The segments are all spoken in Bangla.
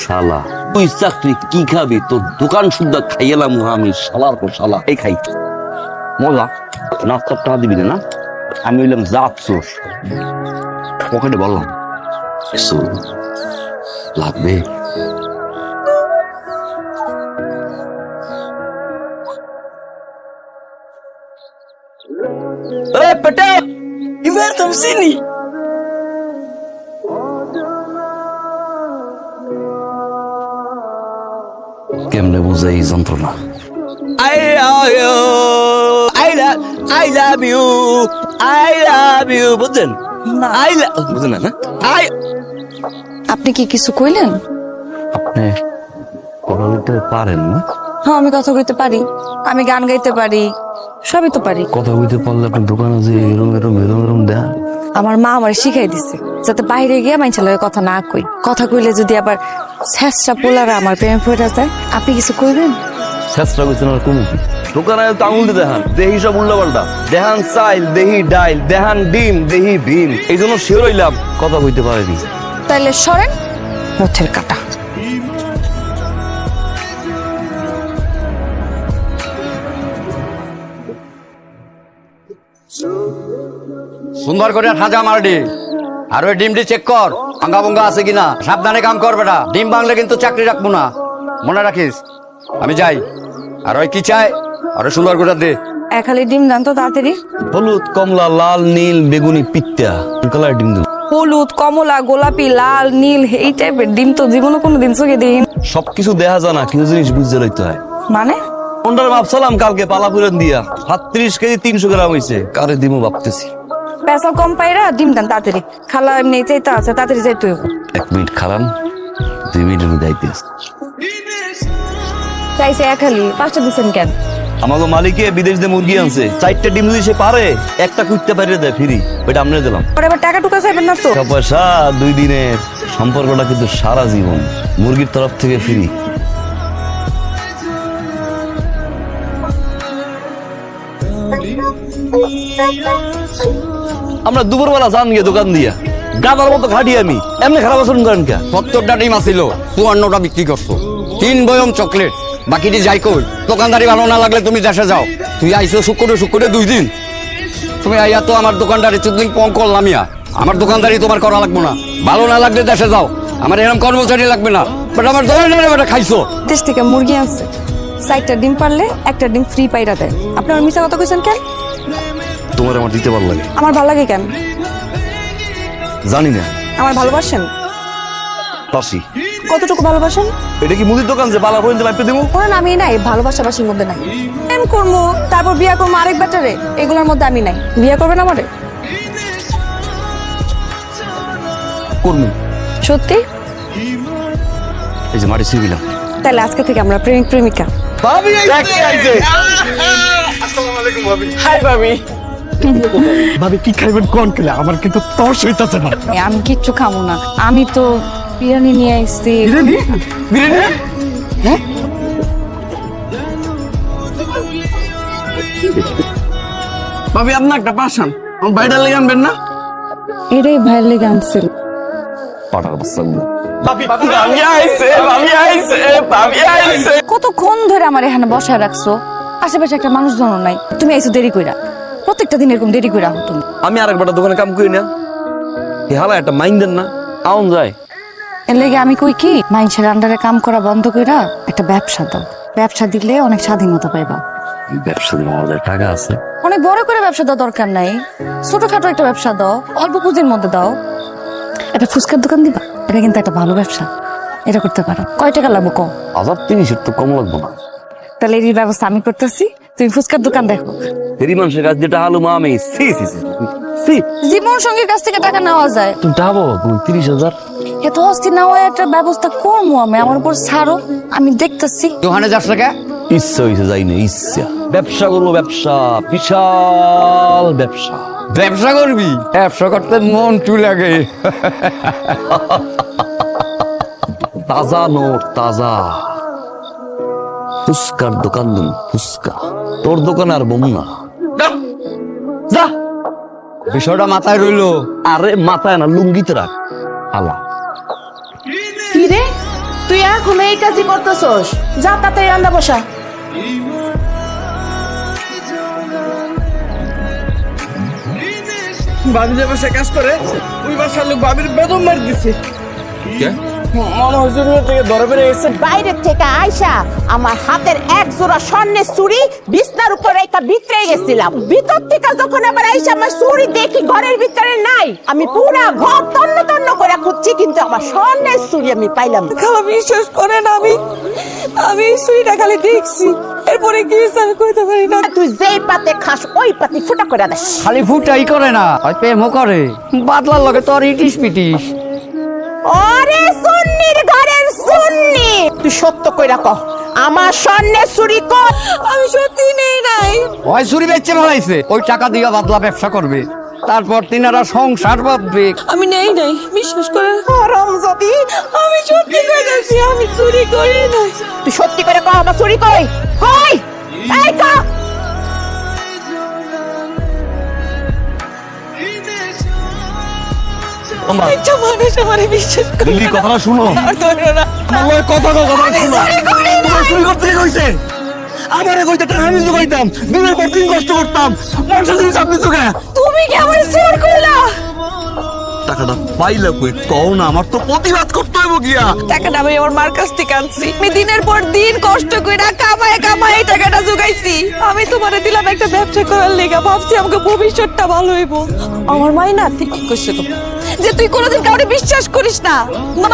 শালা তুই চাকরি কি খাবি? তোর দোকান শুদ্ধা খাইয়েলাম আমি, শালার পর শালা। এই খাই মজা, নাস্তার টাকা দিবি না? আমি বললাম যা আফসোস, পকেটে বললাম কিছু লাগবে। পেটে এবার তুমি চিনি কেমনে বুঝাই এই যন্ত্রণা? I love you, I love you, I love you, বুঝছেন? বুঝেন না? আপনি কি কিছু কইলেন? আপনি কথা বলতে পারেন না? হ্যাঁ, আমি কথা কইতে পারি, আমি গান গাইতে পারি, সবই তো পারি। কথা বলতে পারলে আপনার দোকানে যে এরম এরম এরম এরম দেন। আমার মা আমার শিখাই দিছে যাতে বাইরে গিয়ে মানুষের লগে কথা না কই। কথা কইলে যদি আবার শেষটা পোলারা আমার প্রেমে পড়ে যায়। আপনি কিছু কইবেন? চেষ্টা করছেন আর কোন দোকানে তো আঙুল দিয়ে দেখান, দেহি সব উল্টা পাল্টা, দেহান চাইল দেহি ডাইল, দেহান ডিম দেহি ভীম। এই জন্য শিওর হইলাম কথা কইতে পারেনি। তাইলে সরেন পথের কাটা। সুন্দর করে সাজা মারডি, আর ওই ডিমটি চেক কর ভাঙ্গা ভঙ্গা আছে কিনা। সাবধানে কাম কর বেটা, ডিম ভাঙলে কিন্তু চাকরি রাখবো না, মনে রাখিস। আমি যাই। আর ওই কি চাই আর সুন্দর করে দে। এক হালি ডিম দান তো তাড়াতাড়ি। হলুদ কমলা লাল নীল বেগুনি পিত্তা কালার ডিম দিন। হলুদ কমলা গোলাপি লাল নীল এই টাইপের ডিম তো জীবনে কোনোদিন চোখে দিন। সবকিছু দেখা যায় না, কিছু জিনিস বুঝতে লইতে হয়। মানে কোনটার ভাবছিলাম কালকে পালাপুরেন দিয়া 37 কেজি 300 গ্রাম হয়েছে, কারে দিমু ভাবতেছি। পেশা কম পাইরা ডিম দান তাড়াতাড়ি। খালা এমনি চাইতে আছে, তাড়াতাড়ি যাইতে হইব। 1 মিনিট খালান, 2 মিনিটের মধ্যে আইতেছি। চাইছে এক হালি, 5টা দিচ্ছেন কেন? আমাকে মালিকে বিদেশ দিয়ে মুরগি আনছে, 4টা ডিম যদি সে পারে একটা কুইতে পারে দেয় ফ্রি, ওইটা আমনে দিলাম। পরে আবার টাকা টুকা চাইবেন না তো? টাকা পয়সা 2 দিনের, সম্পর্কটা কিন্তু সারা জীবন। মুরগির তরফ থেকে ফ্রি। আমরা দুপুরবেলা যান গিয়ে দোকান দিয়া গাদার মতো খাটি আমি, এমনি খারাপ আচরণ করেন কে? 70টা ডিম আসিল, 54টা বিক্রি করছো। 3 বয়ম চকলেট, বাকিটি যাই কই। দোকানদারি ভালো না লাগলে তুমি দেশে যাও। তুই আইসো শুক্রে 2 দিন। তুমি আইয়া তো আমার দোকানদারি 4 দিন কম করলাম। আমার দোকানদারি তোমার করা লাগবে না, ভালো না লাগলে দেশে যাও। আমার এরকম কর্মচারী লাগবে না। বাট আমার দোকানদারি খাইছো। দেশ থেকে মুরগি আনছে, 4টা ডিম পারলে একটা ডিম ফ্রি পাইরা দেয়। আপনি আমার মিছা কথা কইছেন কেন? তোমার আমার দিতে ভালো লাগে। আমার ভালো লাগে কেন? জানি না, আমার ভালোবাসেন? পাশি। কতটুকু ভালোবাসেন? এটা কি মুদির দোকান যে বালা পর্যন্ত মাইপে দেবো? কোন আমি নাই, ভালোবাসাবাসির মধ্যে নাই। প্রেম করবো তারপর বিয়া করবো আরেক ব্যাটারে, এগুলোর মধ্যে আমি নাই। বিয়া করবেন আমারে? করবো। সত্যি? এই যে মাটি ছুঁয়ে দিলাম। তাহলে আজকে থেকে আমরা প্রেমিক প্রেমিকা। ভাবি আইছে। হাই ভাবি। ভাবি কি খাইবেন কোন কেলে? আমার কিন্তু তর সইতাছে না। আমি কিচ্ছু খাবো না, আমি তো বিরিয়ানি নিয়ে আসছি। বিরিয়ানি? বিরিয়ানি? হ্যাঁ? ভাবি আপনি একটা পাশান, আমার বাইরে লেগে আনবেন না? এটাই ভাইয়ের লেগে আনছিল। পাটার বাচ্চাগুলো। কতক্ষণ ধরে আমার এখানে বসায় রাখছো? আশেপাশে একটা মানুষজন নাই, তুমি আইছো দেরি কইরা। প্রত্যেকটা দিন এরকম দেরি কইরা হতো। আমি আরেকবার দোকানে কাম করি না, এ হালা একটা মাইন্ড দেন না, আউন যায়। এর লেগে আমি কই কি, মানুষের আন্ডারে কাম করা বন্ধ কইরা একটা ব্যবসা দাও। ব্যবসা দিলে অনেক স্বাধীনতা পাইবা। ব্যবসা দিলে আমাদের টাকা আছে। অনেক বড় করে ব্যবসা দেওয়ার দরকার নাই, ছোটখাটো একটা ব্যবসা দাও, অল্প পুঁজির মধ্যে দাও। একটা ফুচকার দোকান দিবা, এটা কিন্তু একটা ভালো ব্যবসা, এটা করতে পারো। কয় টাকা লাগবে কম? 1030 তো কম লাগবো না। তাহলে এই ব্যবস্থা আমি করতেছি, তুমি ফুচকার দোকান দেখো। ফেরি মানুষের কাছ যেটা হালু মা আমি জীবন সঙ্গীর কাছ থেকে টাকা নেওয়া যায়। তুমি টাকা তুমি 30,000 এত অস্থির না হয় একটা ব্যবস্থা করবো আমি, আমার উপর ছাড়ো, আমি দেখতেছি। দোকানে যাস না কে? ইচ্ছা হয়েছে যাই না, ইচ্ছা ব্যবসা করবো, ব্যবসা বিশাল ব্যবসা। ব্যবসা করবি? ব্যবসা করতে মন চু লাগে। তাজা নোট তাজা। ফুচকার দোকান দিন, ফুচকা। তোর দোকানে আর বম না, যা। বিষয়টা মাথায় রইলো। আরে মাথায় না, লুঙ্গিতে রাখ। আলা কি রে, তুই এখন এই কাজই করতেছস, যা তাড়াতাড়ি রান্না বসা। ভাবি যে বাসায় কাজ করে ওই বাসার লোক ভাবির বেতন মারি দিচ্ছে। মনে হচ্ছে থেকে ধরে বেড়ে গেছে। বাইরের থেকে আয়সা আমার হাতের এক জোড়া স্বর্ণের চুড়ি বিছনার উপরে একটা ভিতরে গেছিলাম। ভিতর থেকে যখন আবার আয়সা আমার চুড়ি দেখি ঘরের ভিতরে নাই, আমি পুরা ঘর তন্ন তন্ন করে খুঁজছি, কিন্তু আমার স্বর্ণের চুড়ি আমি পাইলাম না। খালা বিশ্বাস করেন, আমি এই চুরিটা খালি দেখছি, এরপরে কি হয়েছে আমি কইতে পারি না। তুই যেই পাতে খাস ওই পাতি ফুটা করে দেস। খালি ফুটাই করে না, হয় প্রেমও করে। বাদলার লগে তো আর ইটিস পিটিস। ওরে সুন্নির ঘরের সুন্নি, তুই সত্য কইরা কহ আমার স্বর্ণের চুড়ি কই? আমি সত্যি নেই নাই। হয় চুরি বেচছে ভালাইছে, ওই টাকা দিয়া বাদলা ব্যবসা করবে, তারপর তিনারা সংসার বাঁধবে। আমি নেই নাই, বিশ্বাস করেন। হারাম জাতি, আমি সত্যি কইতাছি, আমি চুরি করি নাই। তুই সত্যি করে কহ আমার চুরি কই? কই? এই কহ। একটা মানুষ আমারে বিশ্বাস করে দিল্লি কথাটা শুনো, আর ধরো না। আমার কথা শুনো। চুরি করি নাই। তোমার চুরি করতে কে কইছে? আমারে কইতে টাকা আমি জোগাইতাম, দিনের পর দিন কষ্ট করতাম, মানুষের জিনিস আপনি চোখে। তুমি কি আমার চোর কইলা? টাকাটা পাইলে কই কও না, আমার তো প্রতিবাদ করতে হইব গিয়া। টাকাটা আমি আমার মার কাছ থেকে আনছি। আমি দিনের পর দিন কষ্ট কইরা কামায় কামায় এই টাকাটা জোগাইছি। আমি তোমারে দিলাম একটা ব্যবসা করার লেগা, ভাবছি আমাকে ভবিষ্যৎটা ভালো হইব। আমার মাই না ঠিকই কইছিল যে তুই কোনোদিন কাউকে বিশ্বাস করিস না।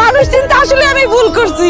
মানুষ চিন্তা আসলে আমি ভুল করছি।